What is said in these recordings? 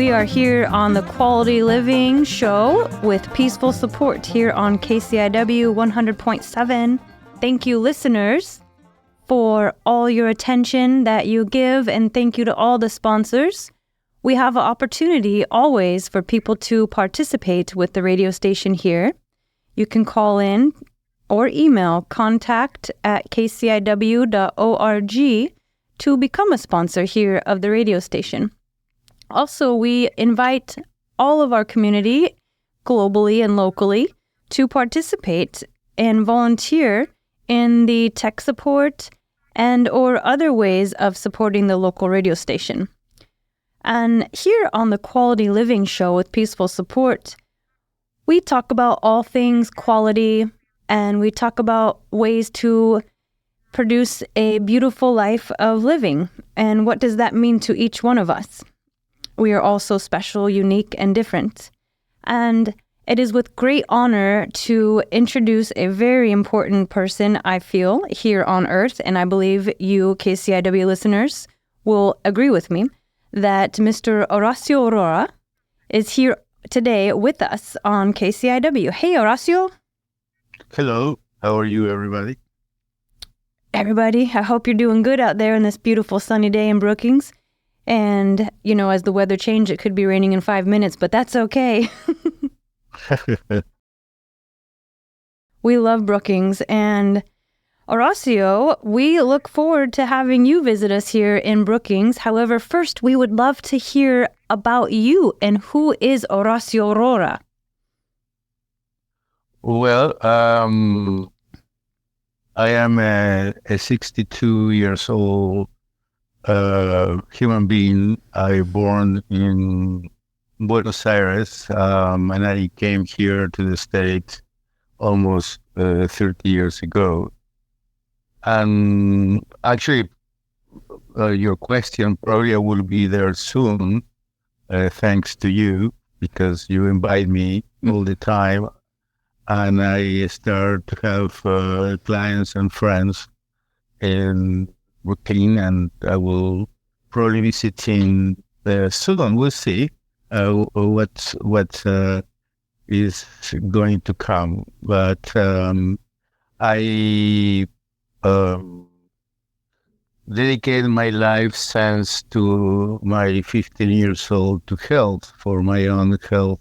We are here on the Quality Living Show with peaceful support here on KCIW 100.7. Thank you, listeners, for all your attention that you give, and thank you to all the sponsors. We have an opportunity always for people to participate with the radio station here. You can call in or email contact@kciw.org to become a sponsor here of the radio station. Also, we invite all of our community, globally and locally, to participate and volunteer in the tech support and or other ways of supporting the local radio station. And here on the Quality Living Show with Peaceful Support, we talk about all things quality, and we talk about ways to produce a beautiful life of living. And what does that mean to each one of us? We are all so special, unique, and different. And it is with great honor to introduce a very important person, I feel, here on Earth, and I believe you, KCIW listeners, will agree with me, that Mr. Horacio Roa is here today with us on KCIW. Hey, Horacio. Hello. How are you, everybody? Everybody, I hope you're doing good out there in this beautiful sunny day in Brookings. And, you know, as the weather changes, it could be raining in 5 minutes, but that's okay. We love Brookings. And Horacio, we look forward to having you visit us here in Brookings. However, first, we would love to hear about you and who is Horacio Roa. Well, I am a 62 years old human being. I born in Buenos Aires, and I came here to the States almost 30 years ago. And actually, your question probably will be there soon, thanks to you, because you invite me all the time. And I start to have clients and friends in Brooklyn, and I will probably be visiting soon. We'll see what is going to come. But I dedicated my life since to my 15 years old to health, for my own health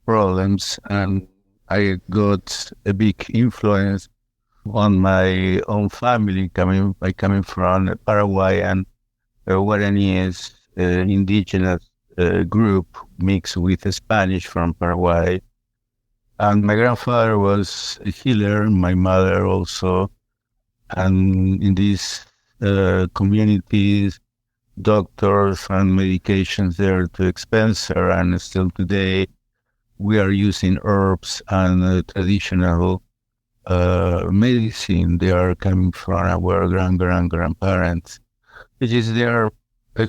problems, and I got a big influence on my own family, coming from Paraguay and Guaranese indigenous group mixed with Spanish from Paraguay. And my grandfather was a healer, my mother also. And in these communities, doctors and medications there too expensive, and still today we are using herbs and traditional medicine. They are coming from our grandparents, which is their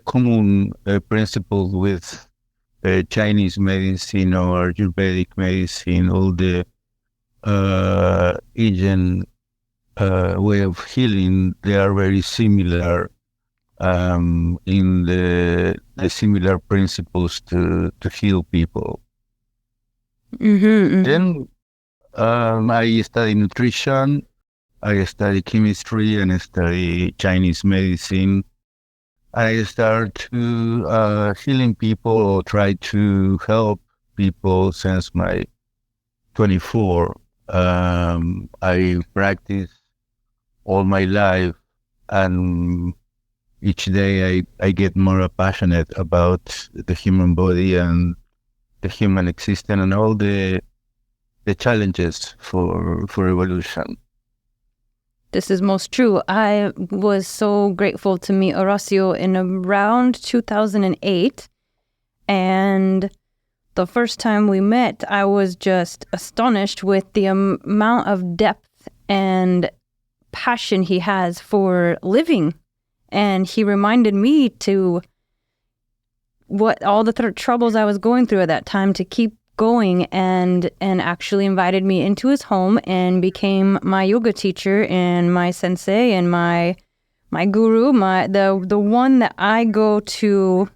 common principle with Chinese medicine or Ayurvedic medicine. All the Asian way of healing, they are very similar in the similar principles to heal people. Then I study nutrition, I study chemistry, and I study Chinese medicine. I start to healing people or try to help people since my 24. I practice all my life, and each day I get more passionate about the human body and the human existence and all the challenges for evolution. This is most true. I was so grateful to meet Horacio in around 2008. And the first time we met, I was just astonished with the amount of depth and passion he has for living. And he reminded me to what all the troubles I was going through at that time to keep going, and actually invited me into his home and became my yoga teacher and my sensei and my guru, the one that I go to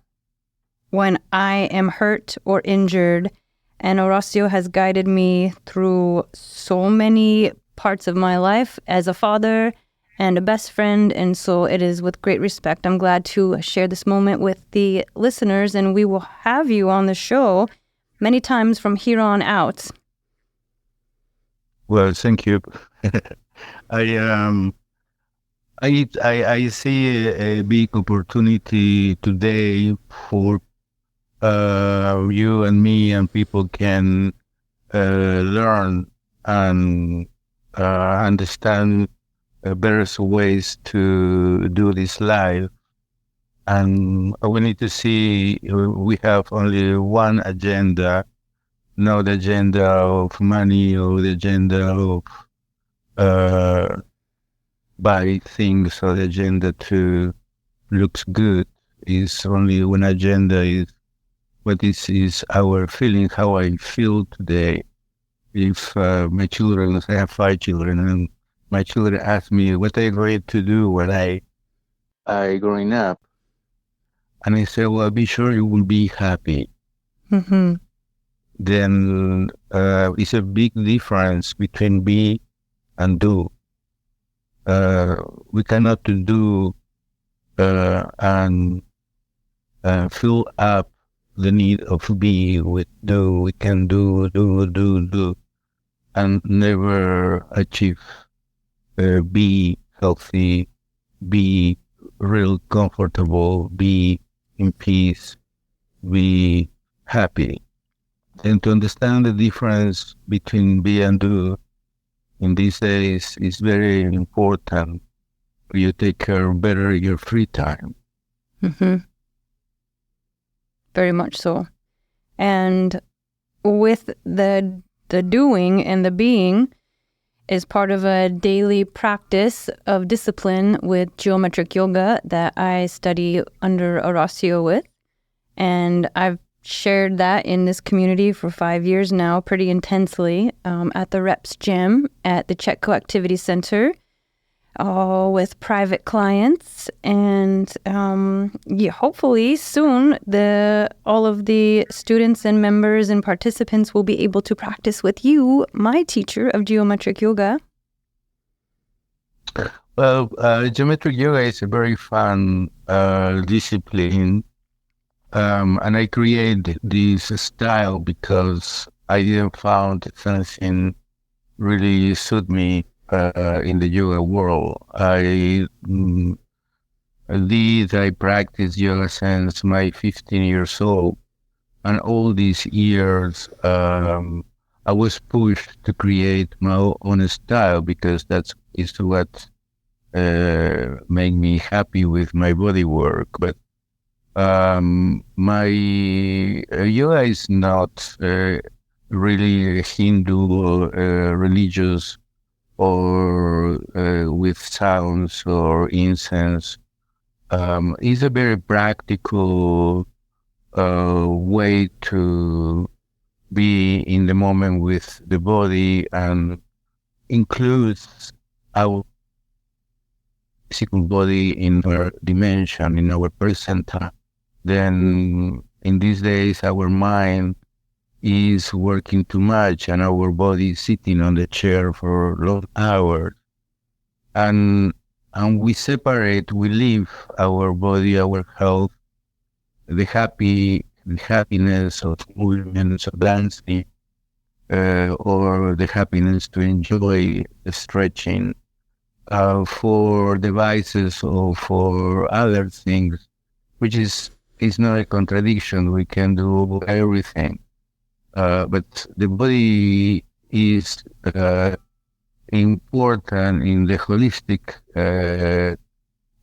when I am hurt or injured. And Horacio has guided me through so many parts of my life as a father and a best friend. And so it is with great respect. I'm glad to share this moment with the listeners, and we will have you on the show many times from here on out. Well, thank you. I I see a big opportunity today for you and me, and people can learn and understand various ways to do this live. And we need to see we have only one agenda, not the agenda of money or the agenda of buy things, or the agenda to looks good. Is only one agenda, is what is our feeling, how I feel today. If my children, I have 5 children, and my children ask me what I going to do when I growing up, and I say, well, be sure you will be happy. Mm-hmm. Then it's a big difference between be and do. We cannot do and fill up the need of be with do. We can do, and never achieve be healthy, be real comfortable, be in peace, be happy. And to understand the difference between be and do in these days is very important. You take care better your free time. Mm-hmm. Very much so. And with the doing and the being is part of a daily practice of discipline with geometric yoga that I study under Horacio with. And I've shared that in this community for 5 years now, pretty intensely, at the Reps Gym at the Chetco Activity Center, with private clients. And hopefully soon all of the students and members and participants will be able to practice with you, my teacher of geometric yoga. Well, geometric yoga is a very fun discipline. And I created this style because I didn't find something really suit me in the yoga world. I practiced yoga since my 15 years old, and all these years I was pushed to create my own style because that is what made me happy with my body work. But my yoga is not really Hindu or religious, or with sounds or incense. It's a very practical way to be in the moment with the body, and includes our physical body in our dimension, in our present time. Then in these days, our mind is working too much, and our body is sitting on the chair for long hours. And we leave our body, our health, the happiness of movements, of dancing, or the happiness to enjoy the stretching, for devices or for other things, which is not a contradiction. We can do everything. But the body is important in the holistic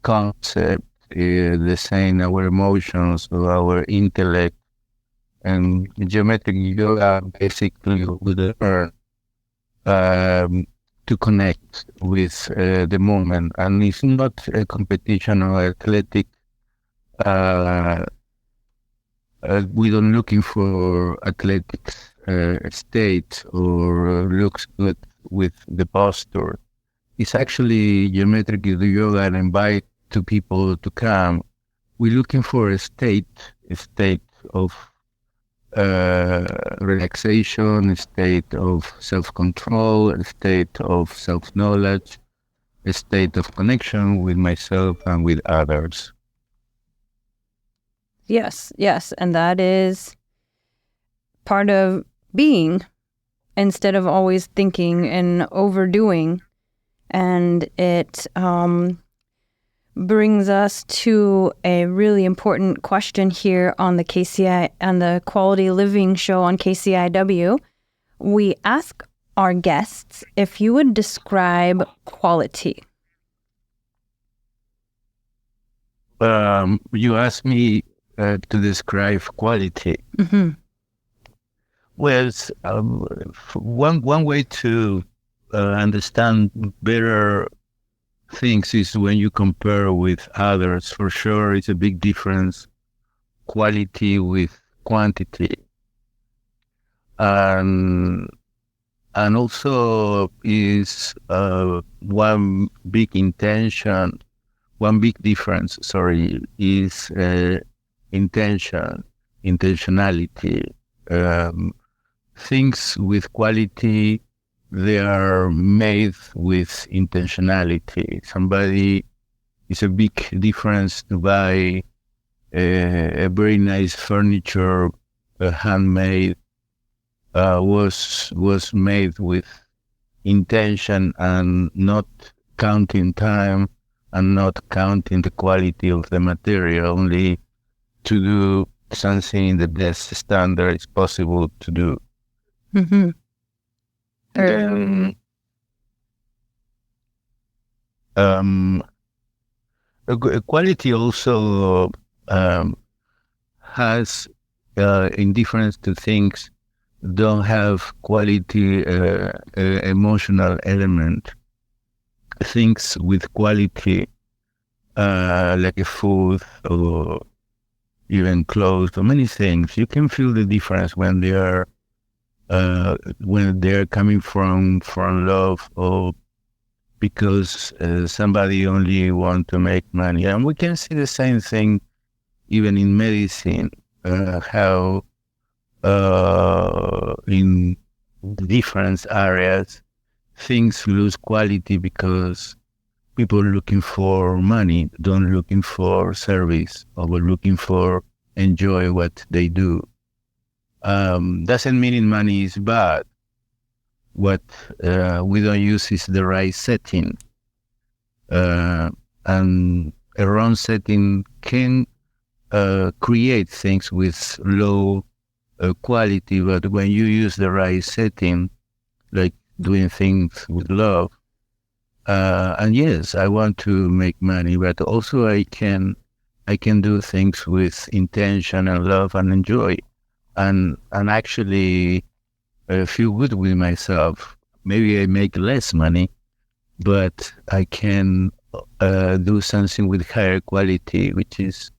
concept, the same our emotions or our intellect. And geometric yoga basically would learn to connect with the moment. And it's not a competition or athletic. We don't looking for athletic state or looks good with the posture. It's actually geometric yoga, and invite to people to come. We're looking for a state of relaxation, a state of self-control, a state of self-knowledge, a state of connection with myself and with others. Yes, yes. And that is part of being, instead of always thinking and overdoing. And it brings us to a really important question here on the KCI and the Quality Living Show on KCIW. We ask our guests if you would describe quality. You asked me to describe quality. Mm-hmm. Well, one way to understand better things is when you compare with others. For sure, it's a big difference, quality with quantity. And also is one big difference, is intentionality. Things with quality, they are made with intentionality. It's a big difference to buy a very nice furniture, handmade, was made with intention and not counting time and not counting the quality of the material, only to do something in the best standard it's possible to do. Mm-hmm. Quality also has, in difference to things, don't have quality emotional element. Things with quality, like a food or even clothes or many things, you can feel the difference when they are coming from love, or because somebody only want to make money. And we can see the same thing even in medicine, how in different areas things lose quality because people are looking for money, don't looking for service, or looking for enjoy what they do. Doesn't mean money is bad. What we don't use is the right setting. And a wrong setting can create things with low quality, but when you use the right setting, like doing things with love, and yes, I want to make money, but also I can do things with intention and love and enjoy, and actually feel good with myself. Maybe I make less money, but I can do something with higher quality, which is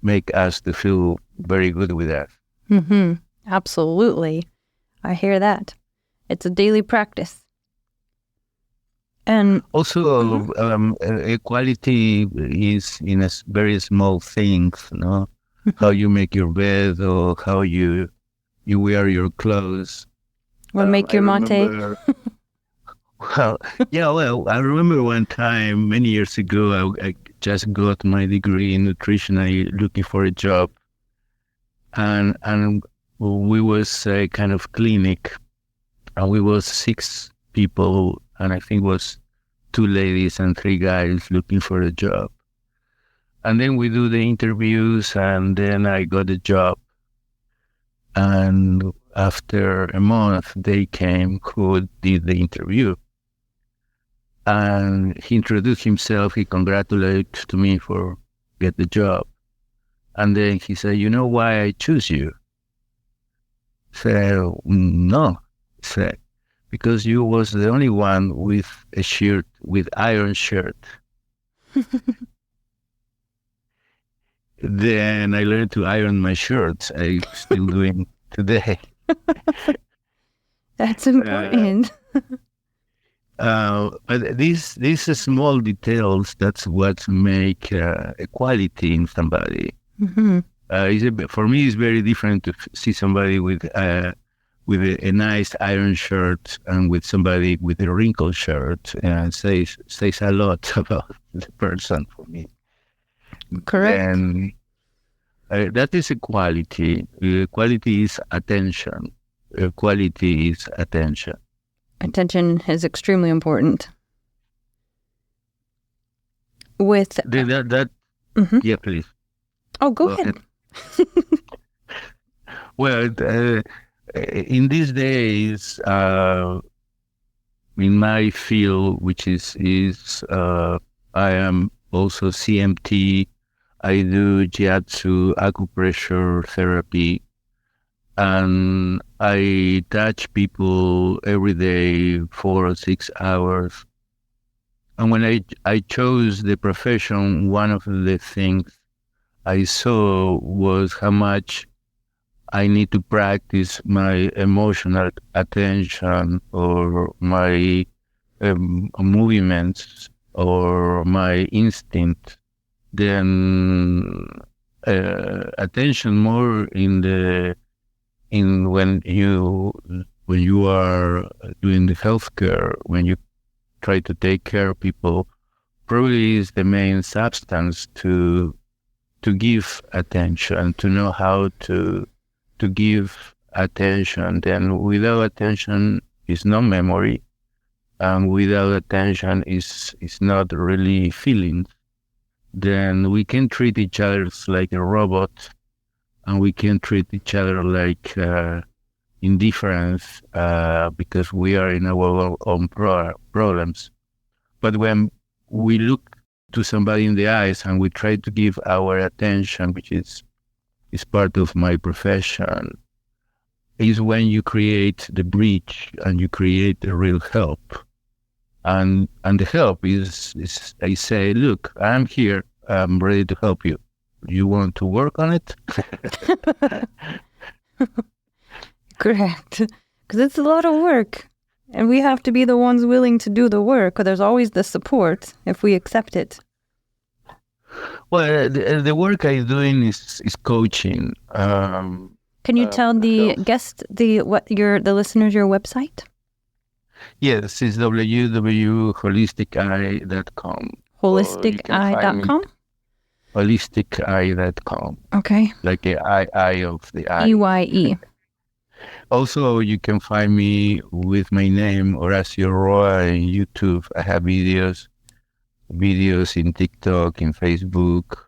make us to feel very good with that. Mm-hmm. Absolutely. I hear that. It's a daily practice. And also, equality is in a very small things, no? How you make your bed, or how you wear your clothes. or make your mate. Well, yeah, I remember one time many years ago, I just got my degree in nutrition. I looking for a job, and we was a kind of clinic, and we was 6 people, and I think it was 2 ladies and 3 guys looking for a job. And then we do the interviews, and then I got a job. And after a month, they came who did the interview. And he introduced himself. He congratulated to me for get the job. And then he said, "You know why I choose you?" I said, "No." He said, "Because you was the only one with a shirt, with iron shirt." Then I learned to iron my shirts. I'm still doing today. That's important. But these small details, that's what make equality in somebody. Mm-hmm. For me, it's very different to see somebody with a nice iron shirt and with somebody with a wrinkled shirt, and says a lot about the person for me. Correct. And that is a quality. Quality is attention. Quality is attention. Attention is extremely important. With yeah, please. Oh, go ahead. Well, in these days, in my field, which is I am also CMT. I do jiatsu, acupressure therapy, and I touch people every day 4 or 6 hours. And when I chose the profession, one of the things I saw was how much I need to practice my emotional attention or my movements or my instinct, then attention more in when you are doing the healthcare, when you try to take care of people, probably is the main substance to give attention, to know how to give attention. Then without attention is no memory, and without attention is not really feeling. Then we can treat each other like a robot, and we can treat each other like indifference because we are in our own problems. But when we look to somebody in the eyes and we try to give our attention, which is part of my profession, is when you create the bridge and you create the real help. And the help is I say, look, I'm here, I'm ready to help you. You want to work on it? Correct. Because it's a lot of work. And we have to be the ones willing to do the work. Or there's always the support if we accept it. Well, the work I'm doing is coaching. Can you tell the guest, the listeners, your website? Yes, it's www.holisticeye.com. Holisticeye.com? Holisticeye.com. Okay. Like the eye of the eye. EYE. Also, you can find me with my name, Horacio Roa, on YouTube. I have videos in TikTok, in Facebook.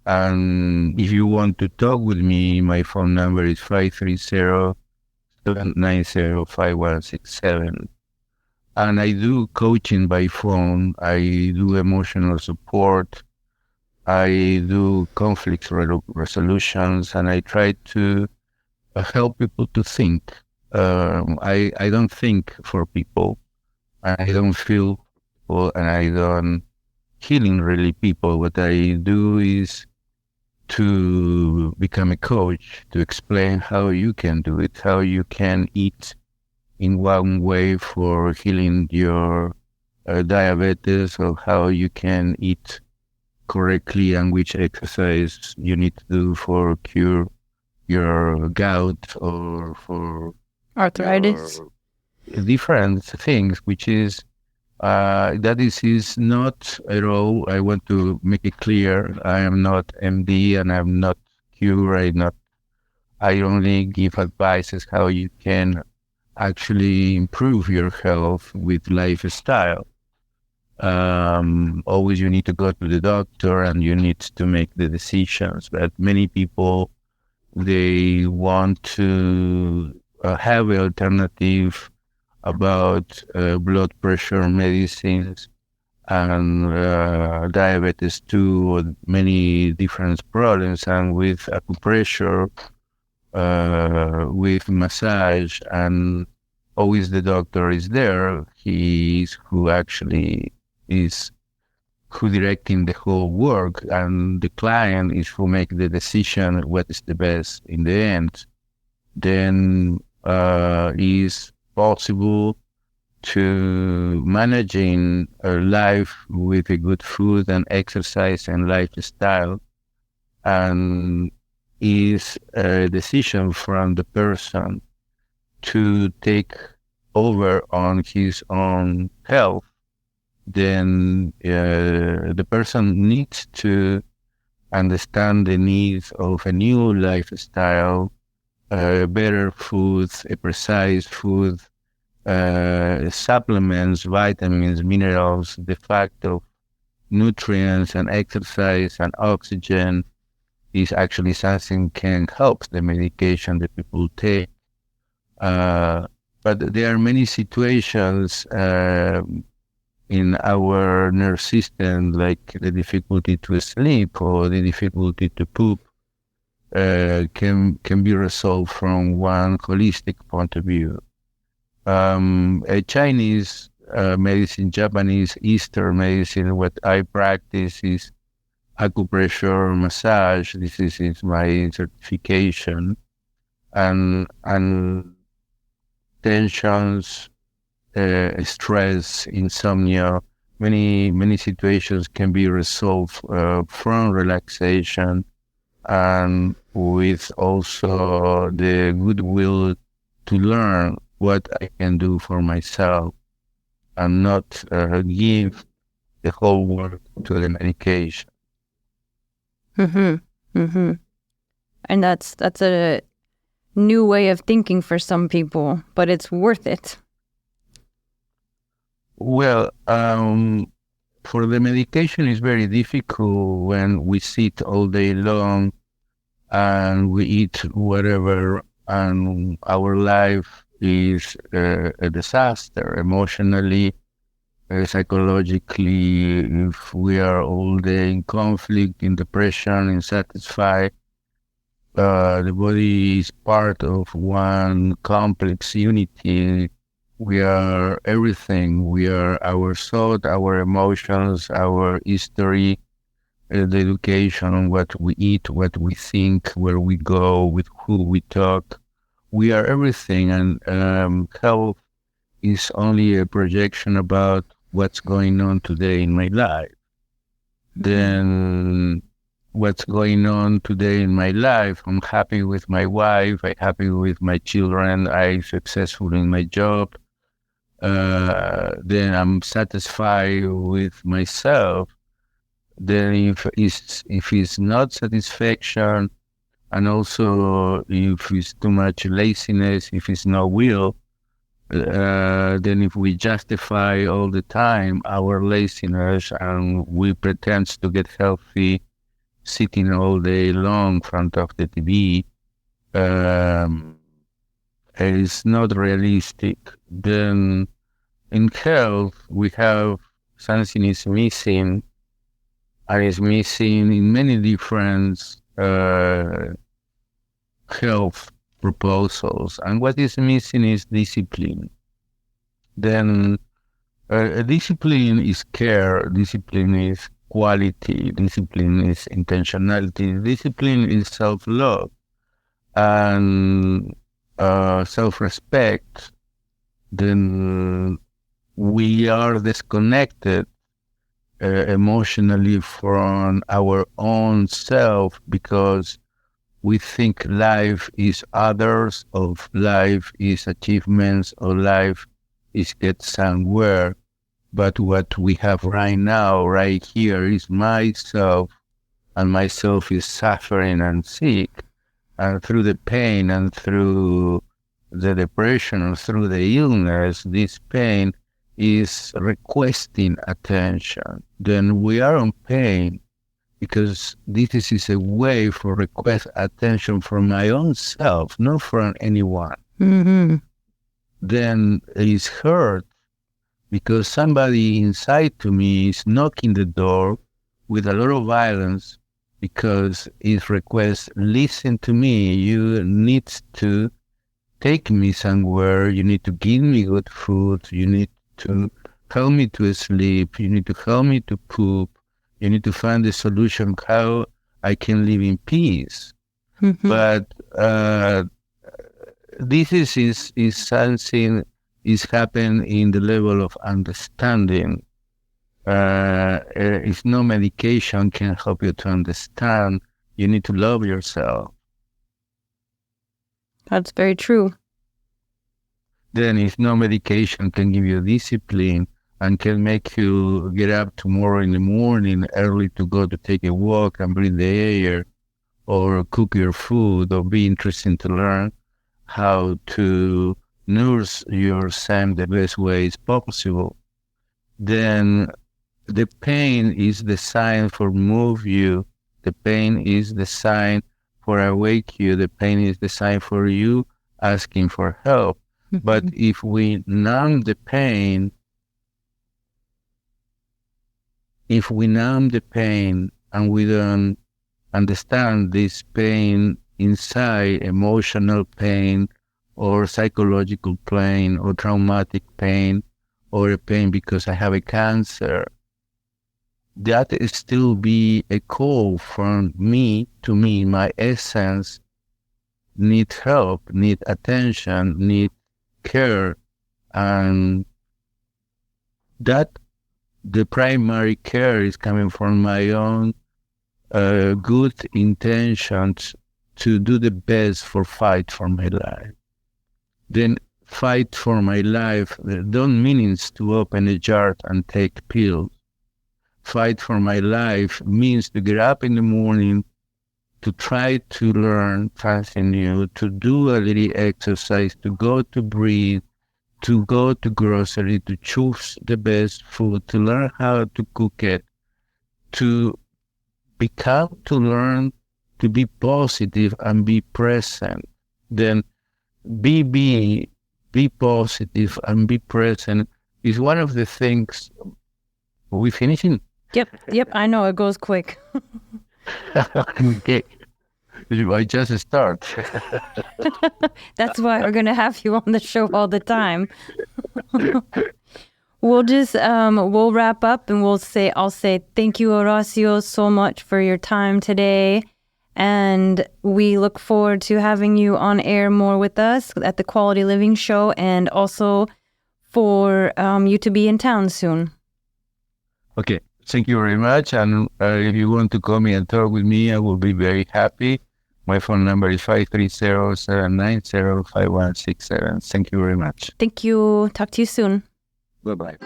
And if you want to talk with me, my phone number is 530-790-5167. And I do coaching by phone. I do emotional support. I do conflict resolutions, and I try to help people to think. I don't think for people. I don't feel people, and I don't healing really people. What I do is to become a coach, to explain how you can do it, how you can eat in one way for healing your diabetes, or how you can eat correctly and which exercise you need to do for cure your gout or for arthritis. Different things, which is that is not at all. I want to make it clear. I am not MD and I'm not cure. I only give advices how you can actually improve your health with lifestyle. Always you need to go to the doctor and you need to make the decisions. But many people, they want to have an alternative about blood pressure medicines and diabetes too, or many different problems. And with acupressure, with massage, and always the doctor is there. He is who actually is who directing the whole work, and the client is who make the decision what is the best in the end. Then is possible to managing a life with a good food and exercise and lifestyle, and is a decision from the person to take over on his own health, then the person needs to understand the needs of a new lifestyle, better foods, a precise food, supplements, vitamins, minerals, the fact of nutrients and exercise and oxygen is actually something can help the medication that people take. But there are many situations in our nerve system, like the difficulty to sleep or the difficulty to poop, can be resolved from one holistic point of view. A Chinese medicine, Japanese Eastern medicine, what I practice is acupressure massage. This is my certification, and tensions, stress, insomnia, many situations can be resolved from relaxation and with also the goodwill to learn what I can do for myself and not give the whole work to the medication. Mm-hmm. Mm-hmm. And that's a new way of thinking for some people, but it's worth it. Well, for the medication, it's very difficult when we sit all day long and we eat whatever, and our life is a disaster emotionally, psychologically. If we are all day in conflict, in depression, insatisfied, the body is part of one complex unity. We are everything. We are our thought, our emotions, our history, the education, what we eat, what we think, where we go, with who we talk. We are everything, and health is only a projection about what's going on today in my life. Then what's going on today in my life, I'm happy with my wife, I'm happy with my children, I'm successful in my job, then I'm satisfied with myself. Then if it's not satisfaction, and also if it's too much laziness, if it's no will, then if we justify all the time our laziness and we pretend to get healthy sitting all day long in front of the TV, it's not realistic. Then in health, we have something is missing, and is missing in many different health proposals. And what is missing is discipline. Then discipline is care, discipline is quality, discipline is intentionality, discipline is self-love and self-respect. Then we are disconnected emotionally from our own self because we think life is others, of life is achievements, or life is get somewhere. But what we have right now, right here, is myself, and myself is suffering and sick. And through the pain and through the depression and through the illness, this pain is requesting attention. Then we are on pain because this is a way for request attention from my own self, not from anyone. Mm-hmm. Then it's hurt because somebody inside to me is knocking the door with a lot of violence because it requests, listen to me, you need to take me somewhere, you need to give me good food, you need to help me to sleep, you need to help me to poop, you need to find a solution how I can live in peace. Mm-hmm. But this is something is happening in the level of understanding. It's no medication can help you to understand. You need to love yourself. That's very true. Then if no medication can give you discipline and can make you get up tomorrow in the morning early to go to take a walk and breathe the air, or cook your food, or be interested to learn how to nurse your son the best way is possible, then the pain is the sign for move you. The pain is the sign for awake you. The pain is the sign for you asking for help. But if we numb the pain, and we don't understand this pain inside, emotional pain or psychological pain or traumatic pain or a pain because I have a cancer, that is still be a call from me to me. My essence need help, need attention, need care, and that the primary care is coming from my own good intentions to do the best for fight for my life. Then fight for my life don't means to open a jar and take pills. Fight for my life means to get up in the morning, to try to learn something new, to do a little exercise, to go to breathe, to go to grocery, to choose the best food, to learn how to cook it, to learn to be positive and be present. Then be positive and be present is one of the things. Are we finishing? Yep, I know, it goes quick. Okay. I just start. That's why we're going to have you on the show all the time. We'll wrap up and I'll say thank you, Horacio, so much for your time today. And we look forward to having you on air more with us at the Quality Living Show, and also for you to be in town soon. Okay. Thank you very much. And if you want to call me and talk with me, I will be very happy. My phone number is 530-790-5167. Thank you very much. Thank you. Talk to you soon. Bye-bye.